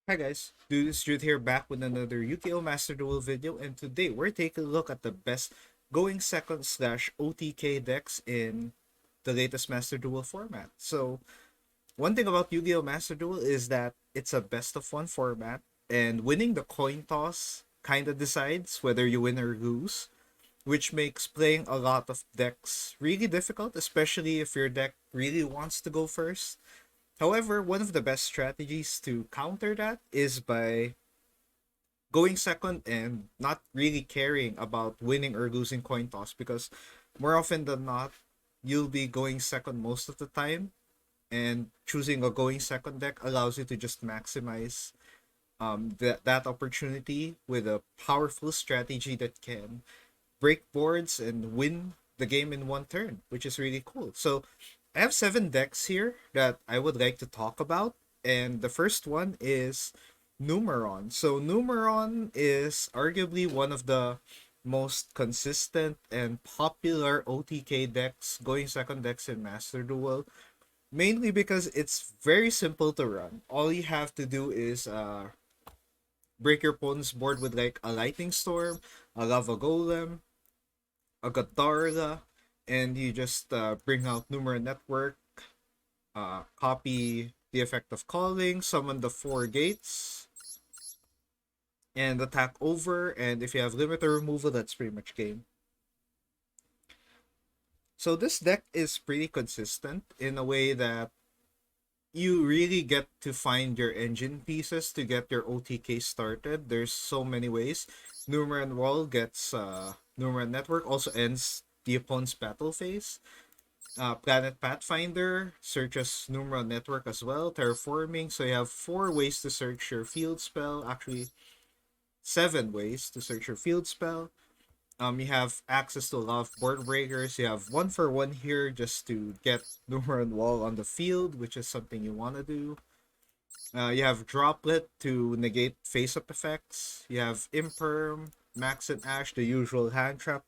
Hi guys, Dude is Jude here back with another Yu-Gi-Oh! Master Duel video, and today we're taking a look at the best going second slash OTK decks in the latest Master Duel format. So, one thing about Yu-Gi-Oh! Master Duel is that it's a best of one format, and winning the coin toss kinda decides whether you win or lose, which makes playing a lot of decks really difficult, especially if your deck really wants to go first. However, one of the best strategies to counter that is by going second and not really caring about winning or losing coin toss, because more often than not, you'll be going second most of the time, and choosing a going second deck allows you to just maximize that opportunity with a powerful strategy that can break boards and win the game in one turn, which is really cool. So I have 7 decks here that I would like to talk about, and the first one is Numeron. So Numeron is arguably one of the most consistent and popular OTK decks, going second decks in Master Duel, mainly because it's very simple to run. All you have to do is break your opponent's board with like a Lightning Storm, a Lava Golem, a Gadarla, and you just bring out Numeron Network, copy the effect of calling, summon the 4 gates, and attack over. And if you have limiter removal, that's pretty much game. So this deck is pretty consistent in a way that you really get to find your engine pieces to get your OTK started. There's so many ways. Numeron Wall gets Numeron Network, also ends the opponent's battle phase. Planet Pathfinder searches Numeron Network as well. Terraforming, so you have 4 ways to search your field spell. Actually, 7 ways to search your field spell. You have access to a lot of board breakers. You have 1 for 1 here just to get Numeron Wall on the field, which is something you want to do. You have Droplet to negate face-up effects. You have Imperm, Max and Ash, the usual hand trap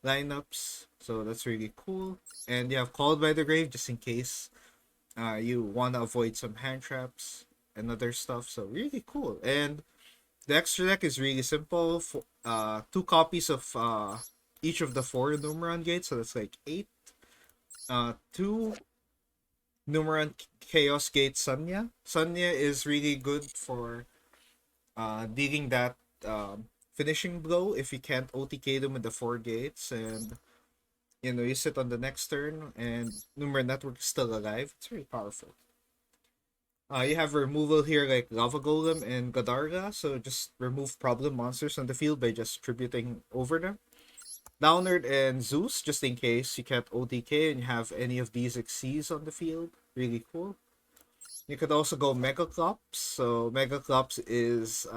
lineups. So that's really cool. And you have Called by the Grave just in case you want to avoid some hand traps and other stuff. So really cool. And the extra deck is really simple. 2 copies of each of the 4 Numeron gates. So that's like 8. 2 Numeron Chaos Gate Sunya. Sunya is really good for dealing that finishing blow if you can't OTK them with the 4 gates, and you sit on the next turn and Numeron Network is still alive. It's very powerful. You have removal here like Lava Golem and Gadarga, so just remove problem monsters on the field by just tributing over them. Downerd and Zeus, just in case you can't OTK and you have any of these Xyz on the field. Really cool. You could also go Mega Clops. So Mega Clops is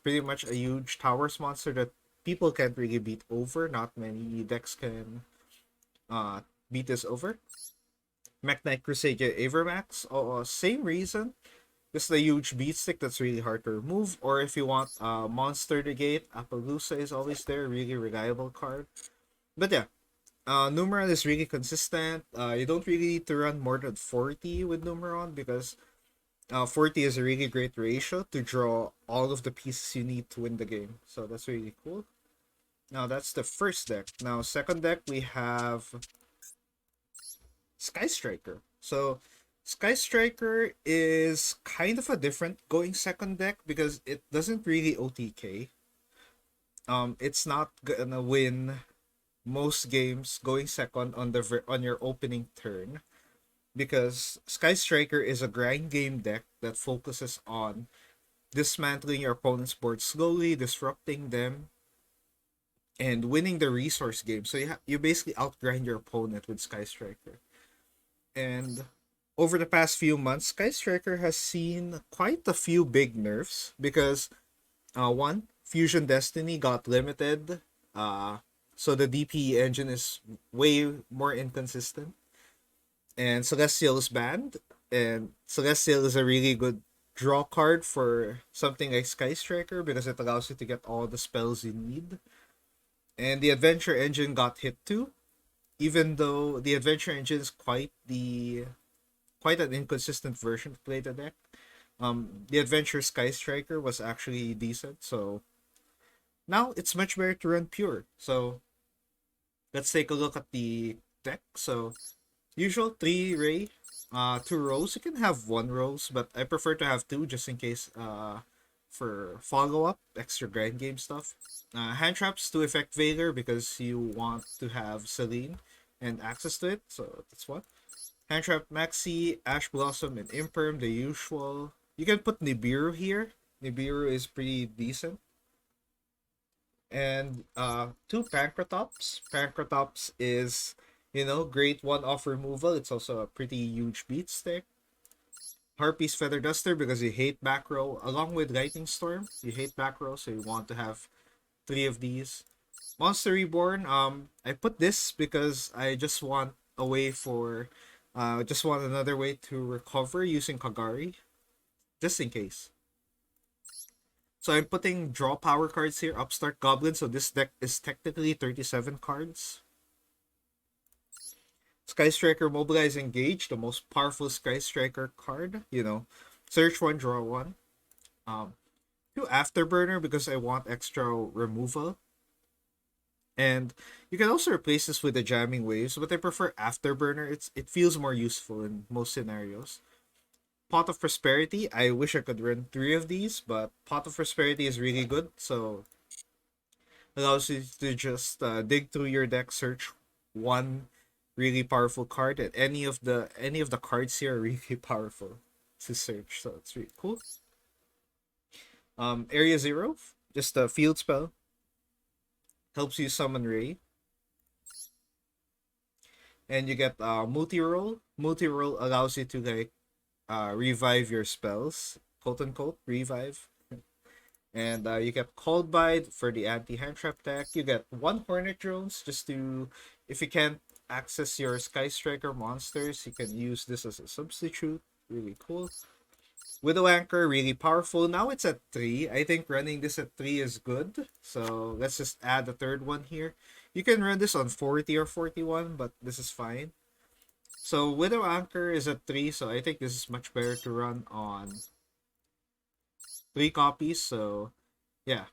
pretty much a huge towers monster that people can't really beat over. Not many decks can beat this over. Mech Knight Crusadia Avermax. Same reason. This is a huge beat stick that's really hard to remove. Or if you want Monster to Gate, Appaloosa is always there. Really reliable card. But yeah, Numeron is really consistent. You don't really need to run more than 40 with Numeron because 40 is a really great ratio to draw all of the pieces you need to win the game. So that's really cool. Now that's the first deck. Now second deck we have Sky Striker. So Sky Striker is kind of a different going second deck because it doesn't really OTK. It's not gonna win most games going second on on your opening turn, because Sky Striker is a grind game deck that focuses on dismantling your opponent's board slowly, disrupting them, and winning the resource game. So you basically outgrind your opponent with Sky Striker. And over the past few months, Sky Striker has seen quite a few big nerfs because one, Fusion Destiny got limited. So the DP engine is way more inconsistent. And Celestial is banned. And Celestial is a really good draw card for something like Sky Striker because it allows you to get all the spells you need. And the Adventure Engine got hit too, even though the Adventure Engine is quite an inconsistent version to play the deck. The Adventure Sky Striker was actually decent, so now it's much better to run pure. So let's take a look at the deck. So usual 3 ray, 2 rows. You can have 1 rows, but I prefer to have 2 just in case for follow up, extra grind game stuff. Hand traps to effect Veiler because you want to have Celine and access to it, so that's what. Hand trap Maxi, Ash Blossom, and Imperm, the usual. You can put Nibiru here. Nibiru is pretty decent. And 2 Pancratops. Pancratops is, great one-off removal. It's also a pretty huge beat stick. Harpy's Feather Duster because you hate back row, along with Lightning Storm. You hate back row, so you want to have 3 of these. Monster Reborn, I put this because I just want a way for, just want another way to recover using Kagari, just in case. So I'm putting draw power cards here, Upstart Goblin, so this deck is technically 37 cards. Sky Striker Mobilize Engage, the most powerful Sky Striker card, Search 1, draw 1. 2 Afterburner because I want extra removal. And you can also replace this with the Jamming Waves, but I prefer Afterburner. It feels more useful in most scenarios. Pot of Prosperity, I wish I could run 3 of these, but Pot of Prosperity is really good, so allows you to just dig through your deck, search one really powerful card, and any of the cards here are really powerful to search, so it's really cool. Area 0, just a field spell, helps you summon Ray, and you get multi-roll. Multi-roll allows you to revive your spells, quote unquote revive. And you get Cold Bite for the anti-hand trap deck. You get 1 Hornet Drones just to, if you can't access your Sky Striker monsters, you can use this as a substitute. Really cool. Widow Anchor, really powerful. Now it's at 3. I think running this at 3 is good. So let's just add a third one here. You can run this on 40 or 41, but this is fine. So Widow Anchor is at 3, so I think this is much better to run on 3 copies. So yeah,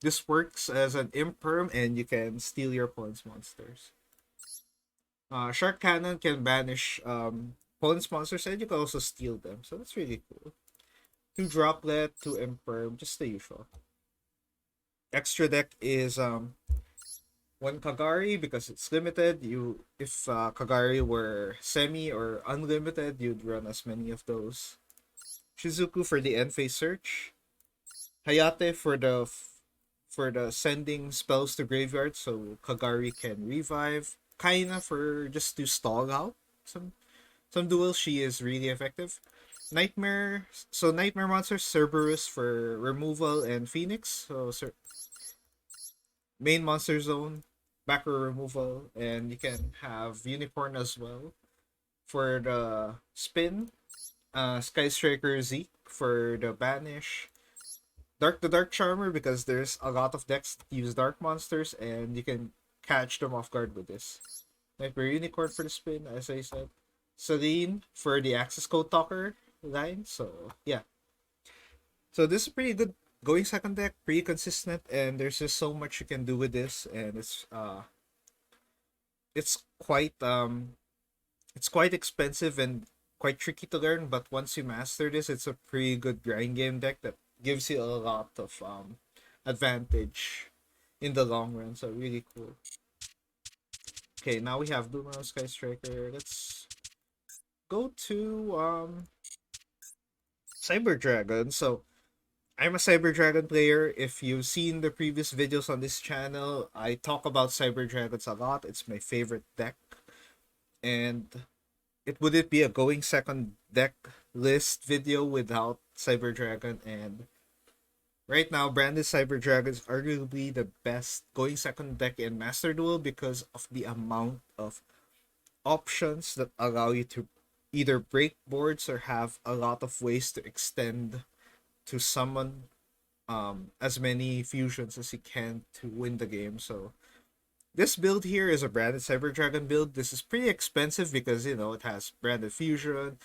this works as an imperm, and you can steal your opponent's monsters. Shark Cannon can banish opponent's monsters, and you can also steal them. So that's really cool. 2 Droplet, 2 imperm, just the usual. Extra deck is 1 Kagari because it's limited. If Kagari were semi or unlimited, you'd run as many of those. Shizuku for the end phase search. Hayate for the sending spells to graveyard, so Kagari can revive. Kaina for just to stall out some duels. She is really effective. Nightmare monster Cerberus for removal and Phoenix. So main monster zone, back row removal, and you can have Unicorn as well for the spin. Sky Striker Zeke for the banish. The Dark Charmer because there's a lot of decks that use dark monsters and you can catch them off guard with this. Nightmare Unicorn for the spin, as I said. Celine for the access code talker line. So yeah. So this is pretty good going second deck, pretty consistent, and there's just so much you can do with this, and it's quite expensive and quite tricky to learn, but once you master this, it's a pretty good grind game deck that gives you a lot of advantage in the long run. So really cool. Okay, now we have Boomerang Sky Striker. Let's go to Cyber Dragon. So I'm a Cyber Dragon player. If you've seen the previous videos on this channel, I talk about Cyber Dragons a lot. It's my favorite deck. And would it be a going second deck list video without Cyber Dragon? And right now, Branded Cyber Dragon is arguably the best going second deck in Master Duel because of the amount of options that allow you to either break boards or have a lot of ways to extend to summon as many fusions as you can to win the game. So this build here is a Branded Cyber Dragon build. This is pretty expensive because it has Branded Fusion,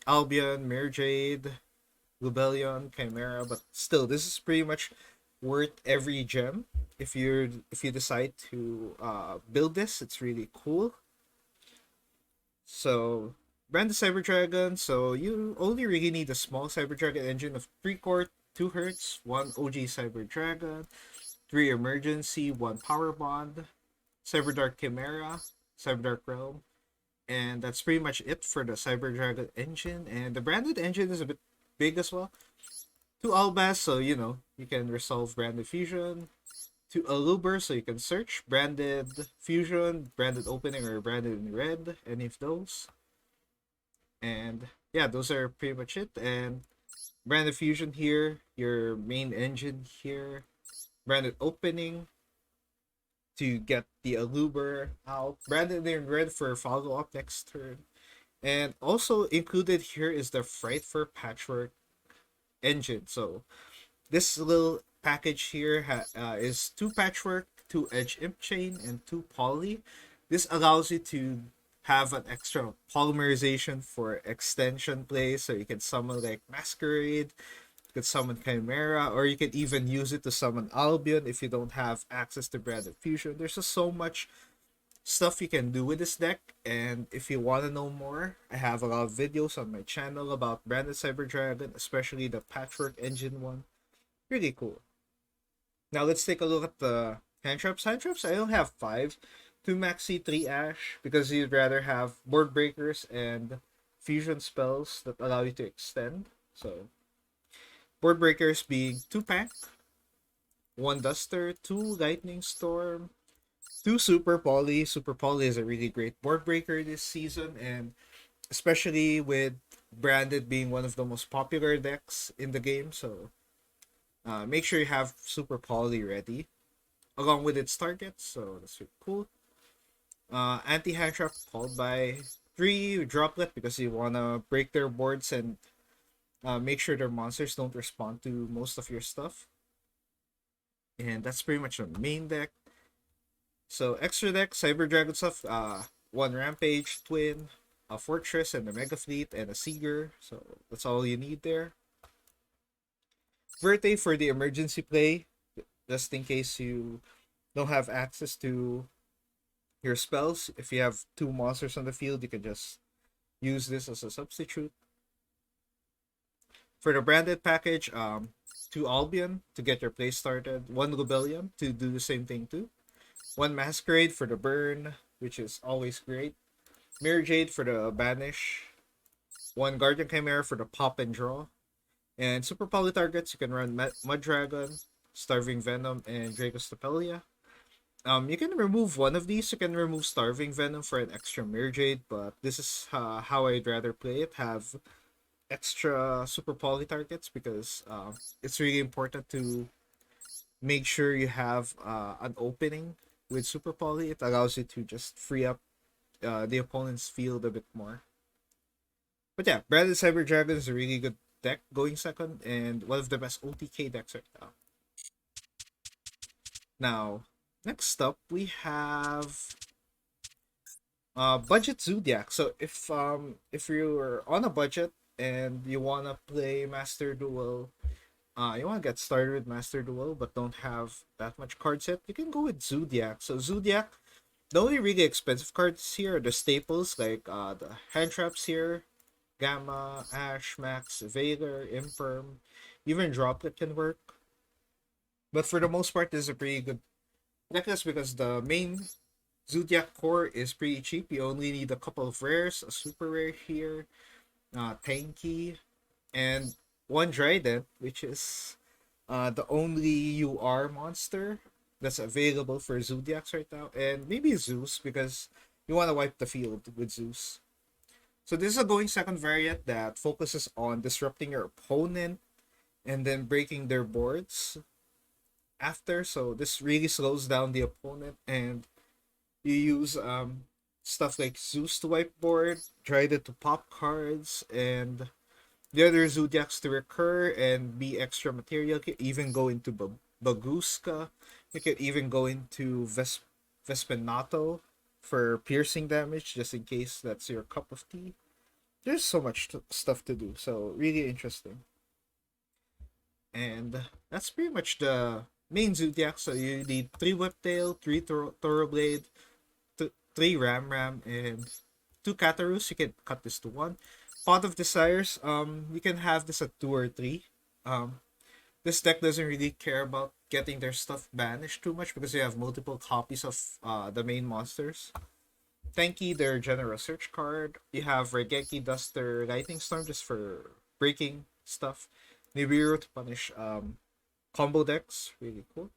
Albion, Mirror Jade, Lubellion, Chimera, but still, this is pretty much worth every gem. If you decide to build this, it's really cool. So brand the Cyber Dragon. So you only really need a small Cyber Dragon engine of 3 core, 2 hertz, 1 OG Cyber Dragon, 3 emergency, 1 power bond, Cyber Dark Chimera, Cyber Dark Realm, and that's pretty much it for the Cyber Dragon engine. And the branded engine is a bit big as well. 2 Albas, so you can resolve branded fusion. 2 Aluber, so you can search branded fusion, branded opening, or branded in red, any of those. And yeah, those are pretty much it. And branded fusion here, your main engine here, branded opening to get the Aluber out, branded in red for follow up next turn. And also included here is the Fright for Patchwork engine. So this little package here is 2 Patchwork, 2 Edge Imp Chain, and 2 Poly. This allows you to have an extra polymerization for extension plays, so you can summon like Masquerade, you can summon Chimera, or you can even use it to summon Albion if you don't have access to Branded Fusion. There's just so much stuff you can do with this deck, and if you want to know more, I have a lot of videos on my channel about Branded Cyber Dragon, especially the Patchwork Engine one. Really cool. Now let's take a look at the hand traps. Hand traps, I only have 5. 2 Maxi, 3 Ash, because you'd rather have board breakers and fusion spells that allow you to extend. So, board breakers being 2 Pack, 1 Duster, 2 Lightning Storm, 2 Super Poly. Super Poly is a really great board breaker this season, and especially with Branded being one of the most popular decks in the game. So, make sure you have Super Poly ready along with its targets. So, that's really cool. Anti-hand trap called by 3 Droplet because you want to break their boards and make sure their monsters don't respond to most of your stuff. And that's pretty much the main deck. So extra deck, Cyber Dragon stuff, 1 Rampage, Twin, a Fortress, and a Mega Fleet, and a Seeger. So that's all you need there. Verte for the emergency play, just in case you don't have access to your spells. If you have 2 monsters on the field, you can just use this as a substitute. For the branded package, 2 Albion to get your play started, 1 Rebellion to do the same thing too, 1 Masquerade for the burn, which is always great, Mirror Jade for the banish, 1 Guardian Chimera for the pop and draw, and super poly targets you can run Mud Dragon, Starving Venom, and Draco Stapelia. You can remove one of these. You can remove Starving Venom for an extra Mirror Jade, but this is how I'd rather play it. Have extra super poly targets because it's really important to make sure you have an opening with super poly. It allows you to just free up the opponent's field a bit more. But yeah, Branded Cyber Dragon is a really good deck going second and one of the best OTK decks right now. Now, next up we have budget Zodiac. So if you're on a budget and you wanna play Master Duel, you wanna get started with Master Duel but don't have that much card set, you can go with Zodiac. So Zodiac, the only really expensive cards here are the staples like the hand traps here, Gamma, Ash, Max, Veiler, Imperm, even Droplet can work. But for the most part, this is a pretty good necklace because the main Zodiac core is pretty cheap. You only need a couple of rares, a super rare here, tanky, and 1 Dryden, which is the only UR monster that's available for Zodiacs right now, and maybe Zeus because you want to wipe the field with Zeus. So this is a going second variant that focuses on disrupting your opponent and then breaking their boards after. So this really slows down the opponent, and you use stuff like Zeus to wipe board, Dryden to pop cards, and the other Zodiacs to recur and be extra material. You can even go into Baguska. You can even go into Vespinato for piercing damage, just in case that's your cup of tea. there's so much stuff to do. So really interesting. And that's pretty much the main Zodiac. So you need three Whiptail, three Blade, three Ram, and two Katarus. You can cut this to one. Pot of Desires. You can have this at two or three. Um, this deck doesn't really care about getting their stuff banished too much because you have multiple copies of the main monsters. Tanky, their General Search card. You have Regeki, Duster, Lightning Storm just for breaking stuff. Nibiru to punish combo decks. Really cool.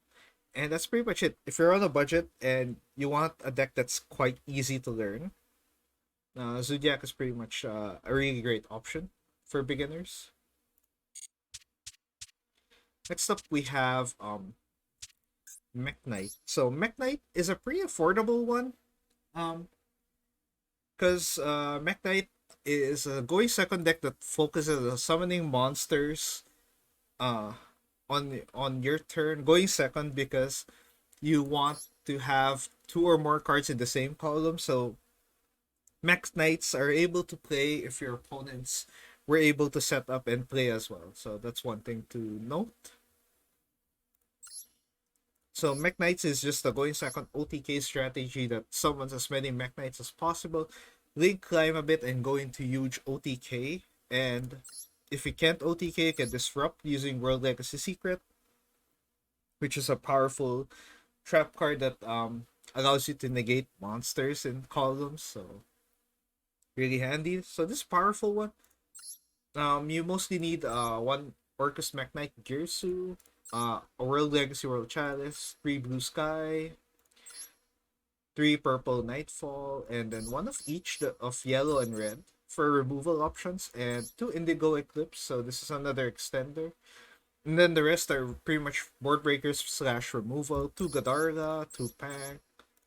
And that's pretty much it. If you're on a budget and you want a deck that's quite easy to learn, Zodiac is pretty much a really great option for beginners. Next up, we have Mech Knight. So Mech Knight is a pretty affordable one. Um, because Mech Knight is a going second deck that focuses on summoning monsters uh on your turn, going second because you want to have two or more cards in the same column. So Mech Knights are able to play if your opponents were able to set up and play as well. So that's one thing to note. So Mech Knights is just a going second OTK strategy that summons as many Mech Knights as possible, link climb a bit and go into huge OTK. And if you can't OTK, you can disrupt using World Legacy Secret, which is a powerful trap card that allows you to negate monsters in columns. So really handy. So this powerful one. You mostly need one Orcus Mech Knight Girsu, a World Legacy World Chalice, three Blue Sky, three Purple Nightfall, and then one of each of yellow and red for removal options, and two Indigo Eclipse. So this is another extender. And then the rest are pretty much board breakers slash removal. Two Gadarga, two Pack,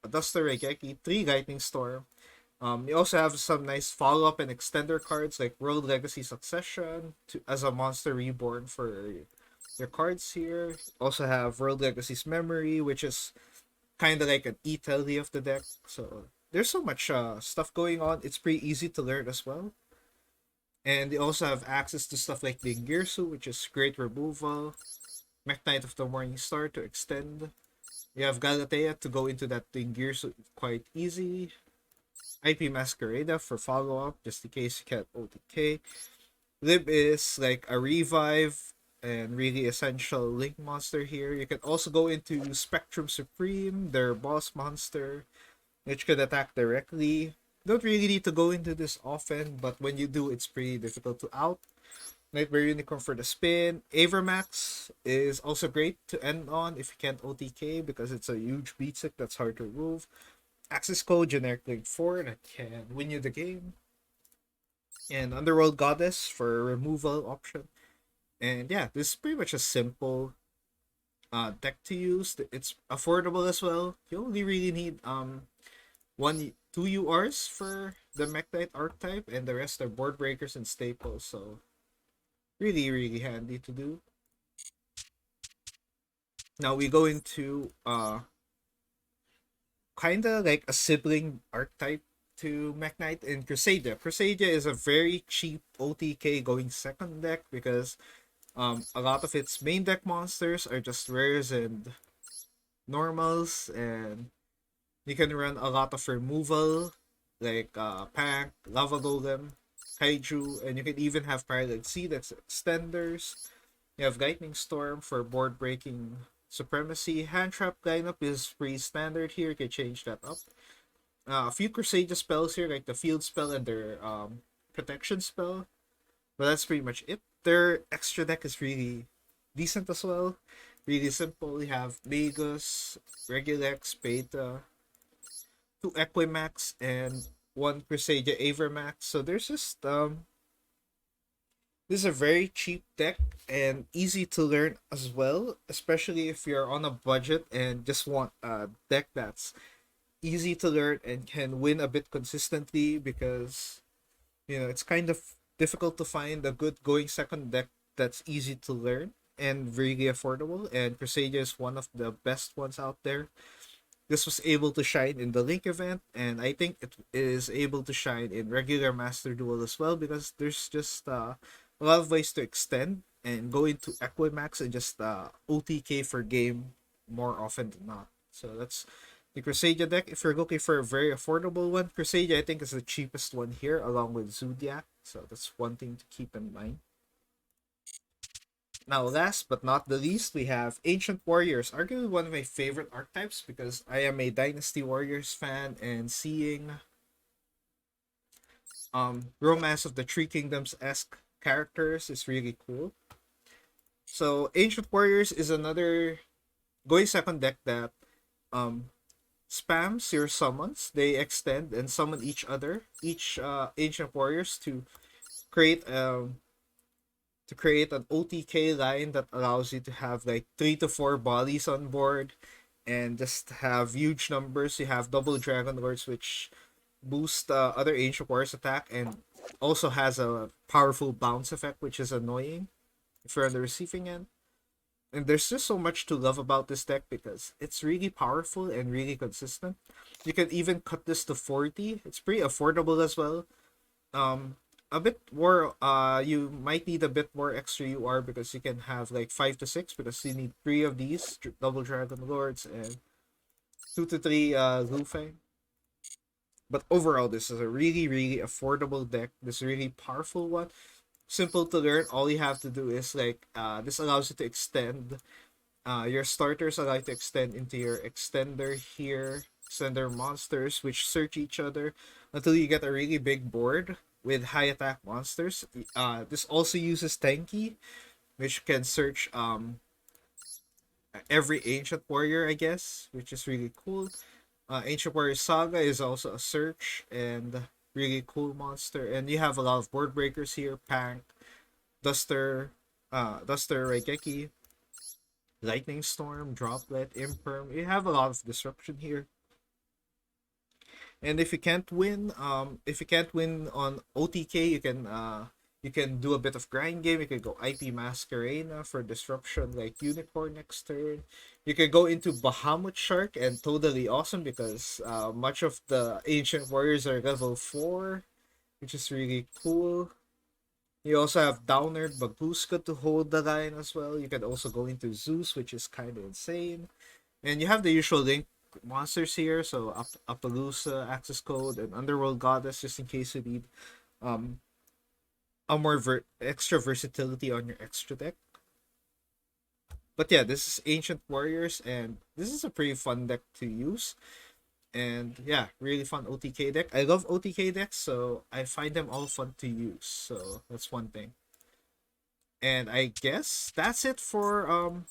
a Duster Regeki, three Lightning Storm. You also have some nice follow up and extender cards like World Legacy Succession as a monster reborn for your cards here. Also have World Legacy's Memory, which is kind of like an e-telly of the deck. So there's so much stuff going on. It's pretty easy to learn as well. And they also have access to stuff like the Girsu, which is great removal. Mech Knight of the Morning Star to extend. You have Galatea to go into that Girsu quite easy. IP Masquerada for follow-up, just in case you can't OTK. Lib is like a revive and really essential link monster here. You can also go into Spectrum Supreme, their boss monster, which could attack directly. Don't really need to go into this often, but when you do, it's pretty difficult to out. Nightmare Unicorn for the spin. Avermax is also great to end on if you can't OTK because it's a huge beat stick that's hard to remove. Access code generic link 4 that can win you the game. And Underworld Goddess for removal option. And yeah, this is pretty much a simple deck to use. It's affordable as well. You only really need two URs for the Mech Knight archetype, and the rest are board breakers and staples. So really, really handy to do. Now we go into kinda like a sibling archetype to Mech Knight in Crusadia. Crusadia is a very cheap OTK going second deck because a lot of its main deck monsters are just rares and normals, and you can run a lot of removal like Pank, Lava Golem, Kaiju, and you can even have Parallel Sea that's extenders. You have Lightning Storm for board breaking supremacy. Hand Trap lineup is pretty standard here. You can change that up. A few Crusadia spells here, like the Field spell and their protection spell. But that's pretty much it. Their extra deck is really decent as well. Really simple. You have Magus, Regulex, Beta, two Equimax, and one Crusadia Avermax. So there's just this is a very cheap deck and easy to learn as well, especially if you're on a budget and just want a deck that's easy to learn and can win a bit consistently because it's kind of difficult to find a good going second deck that's easy to learn and really affordable, and Crusadia is one of the best ones out there. This was able to shine in the Link event, and I think it is able to shine in regular Master Duel as well, because there's just a lot of ways to extend and go into Equimax and just OTK for game more often than not. So that's the Crusadia deck. If you're looking for a very affordable one, Crusadia I think is the cheapest one here, along with Zodiac. So that's one thing to keep in mind. Now, last but not the least, we have Ancient Warriors, arguably one of my favorite archetypes because I am a Dynasty Warriors fan, and seeing Romance of the Three Kingdoms esque characters is really cool. So, Ancient Warriors is another going second deck that um spams your summons. They extend and summon each Ancient Warriors create um to create an OTK line that allows you to have like 3 to 4 bodies on board and just have huge numbers. You have double Dragon Lords, which boost other Ancient Warriors attack, and also has a powerful bounce effect, which is annoying if you're on the receiving end. And there's just so much to love about this deck because it's really powerful and really consistent. You can even cut this to 40. It's pretty affordable as well. Um, a bit more. You might need a bit more extra UR because you can have like 5 to 6 because you need 3 of these double Dragon Lords and 2 to 3 Lufeng. But overall, this is a really, really affordable deck. This really powerful one. Simple to learn. All you have to do is like this allows you to extend your starters allow you to extend into your extender here. Extender monsters which search each other until you get a really big board with high attack monsters. This also uses Tenki, which can search every ancient warrior, I guess, which is really cool. Ancient Warrior Saga is also a search and really cool monster. And you have a lot of board breakers here: Pank, Duster, Duster Raigeki, Lightning Storm, Droplet, Imperm. You have a lot of disruption here. And if you can't win on OTK, you can do a bit of grind game. You can go IP Masquerena for disruption like Unicorn next turn. You can go into Bahamut Shark and totally awesome because much of the ancient warriors are level 4, which is really cool. You also have Downerd Babuska to hold the line as well. You can also go into Zeus, which is kind of insane. And you have the usual Link monsters here, so Appaloosa, Access Code, and Underworld Goddess, just in case you need um a more extra versatility on your extra deck. But yeah, this is Ancient Warriors, and this is a pretty fun deck to use. And yeah, really fun OTK deck. I love OTK decks, so I find them all fun to use. So that's one thing. And I guess that's it for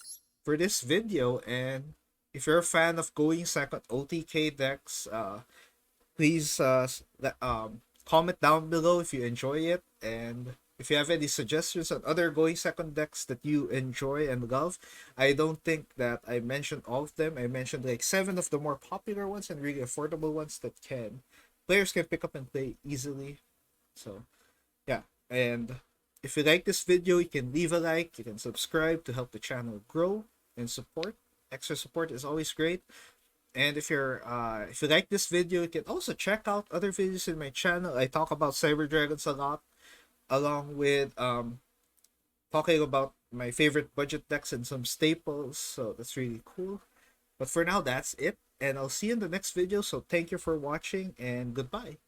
this video. And if you're a fan of going second OTK decks, please comment down below if you enjoy it, and if you have any suggestions on other going second decks that you enjoy and love. I don't think that I mentioned all of them. I mentioned like 7 of the more popular ones and really affordable ones that can players can pick up and play easily. So yeah, and if you like this video, you can leave a like, you can subscribe to help the channel grow and support. Extra support is always great. And if you like this video, you can also check out other videos in my channel. I talk about Cyber Dragons a lot, along with talking about my favorite budget decks and some staples. So that's really cool. But for now, that's it, and I'll see you in the next video. So thank you for watching, and goodbye.